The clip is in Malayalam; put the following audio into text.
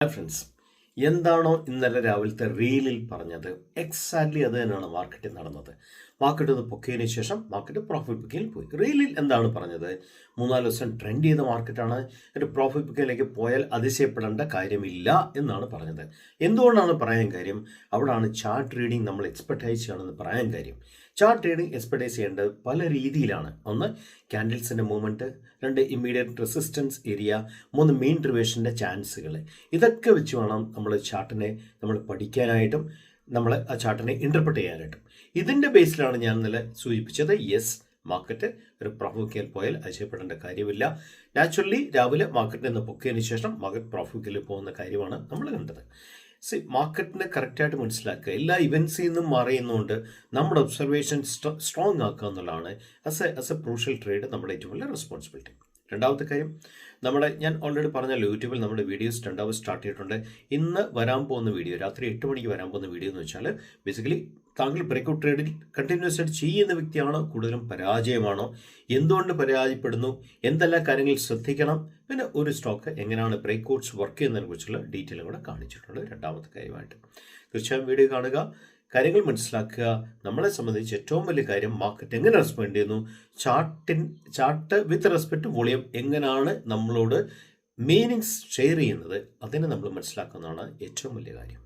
ഫ്രണ്ട്സ്, എന്താണോ ഇന്നലെ രാവിലത്തെ റീലിൽ പറഞ്ഞത് എക്സാക്ട്ലി അത് തന്നെയാണ് മാർക്കറ്റിൽ നടന്നത്. മാർക്കറ്റ് ഒന്ന് പൊക്കിയതിന് ശേഷം മാർക്കറ്റ് പ്രോഫിറ്റ് ബുക്കിംഗ് പോയി. റീലിൽ എന്താണ് പറഞ്ഞത്? 3-4 ദിവസം ട്രെൻഡ് ചെയ്ത മാർക്കറ്റാണ്, ഒരു പ്രോഫിറ്റ് ബുക്കിങ്ങിലേക്ക് പോയാൽ അതിശയപ്പെടേണ്ട കാര്യമില്ല എന്നാണ് പറഞ്ഞത്. എന്തുകൊണ്ടാണ് പറയാൻ കാര്യം? അവിടാണ് ചാർട്ട് റീഡിംഗ് നമ്മൾ എക്സ്പെർട്ടൈസ് ചെയ്യണമെന്ന് പറയാൻ കാര്യം. ചാർട്ട് റീഡിംഗ് എക്സ്പെർട്ടൈസ് ചെയ്യേണ്ടത് പല രീതിയിലാണ്. ഒന്ന്, ക്യാൻഡിൽസിൻ്റെ movement; 2, immediate resistance area; 3, main റിവേഷൻ്റെ ചാൻസുകൾ. ഇതൊക്കെ വെച്ച് വേണം നമ്മൾ ചാർട്ടിനെ പഠിക്കാനായിട്ടും നമ്മൾ ആ ചാർട്ടിനെ ഇൻ്റർപ്രറ്റ് ചെയ്യാനായിട്ടും. ഇതിൻ്റെ ബേസിലാണ് ഞാൻ ഇന്നലെ സൂചിപ്പിച്ചത്, യെസ്, മാർക്കറ്റ് ഒരു പ്രോഫിറ്റിൽ പോയാൽ അതിശയപ്പെടേണ്ട കാര്യമില്ല. നാച്ചുറലി രാവിലെ മാർക്കറ്റിൽ നിന്ന് പൊക്കിയതിന് ശേഷം മാർക്കറ്റ് പ്രോഫിറ്റിൽ പോകുന്ന കാര്യമാണ് നമ്മൾ കണ്ടത്. മാർക്കറ്റിനെ കറക്റ്റായിട്ട് മനസ്സിലാക്കുക. എല്ലാ ഇവൻസിൽ നിന്നും മാറിയുന്നതുകൊണ്ട് നമ്മുടെ ഒബ്സർവേഷൻ സ്ട്രോങ് ആക്കുക എന്നുള്ളതാണ് ആസ് എ ക്രൂഷ്യൽ ട്രേഡ് നമ്മുടെ ഏറ്റവും വലിയ റെസ്പോൺസിബിലിറ്റി. രണ്ടാമത്തെ കാര്യം, ഞാൻ ഓൾറെഡി പറഞ്ഞല്ലോ, യൂട്യൂബിൽ നമ്മുടെ വീഡിയോസ് 2 സ്റ്റാർട്ട് ചെയ്തിട്ടുണ്ട്. ഇന്ന് വരാൻ പോകുന്ന വീഡിയോ, രാത്രി 8 മണിക്ക് വരാൻ പോകുന്ന വീഡിയോ എന്ന് വെച്ചാൽ ബേസിക്കലി താങ്കൾ ബ്രേക്ക്ഔട്ട് ട്രേഡിൽ കണ്ടിന്യൂസ് ആയിട്ട് ചെയ്യുന്ന വ്യക്തിയാണോ, കൂടുതലും പരാജയമാണോ, എന്തുകൊണ്ട് പരാജയപ്പെടുന്നു, എന്തെല്ലാം കാര്യങ്ങൾ ശ്രദ്ധിക്കണം, പിന്നെ ഒരു സ്റ്റോക്ക് എങ്ങനെയാണ് ബ്രേക്ക്ഔട്ട്സ് വർക്ക് ചെയ്യുന്നതിനെ കുറിച്ചുള്ള ഡീറ്റെയിലും കൂടെ കാണിച്ചിട്ടുണ്ട് രണ്ടാമത്തെ കാര്യമായിട്ട്. തീർച്ചയായും വീഡിയോ കാണുക, കാര്യങ്ങൾ മനസ്സിലാക്കുക. നമ്മളെ സംബന്ധിച്ച് ഏറ്റവും വലിയ കാര്യം മാർക്കറ്റ് എങ്ങനെ റെസ്പോണ്ട് ചെയ്യുന്നു, chart with respect to volume എങ്ങനെയാണ് നമ്മളോട് മീനിങ്സ് ഷെയർ ചെയ്യുന്നത്, അതിനെ നമ്മൾ മനസ്സിലാക്കുന്നതാണ് ഏറ്റവും വലിയ കാര്യം.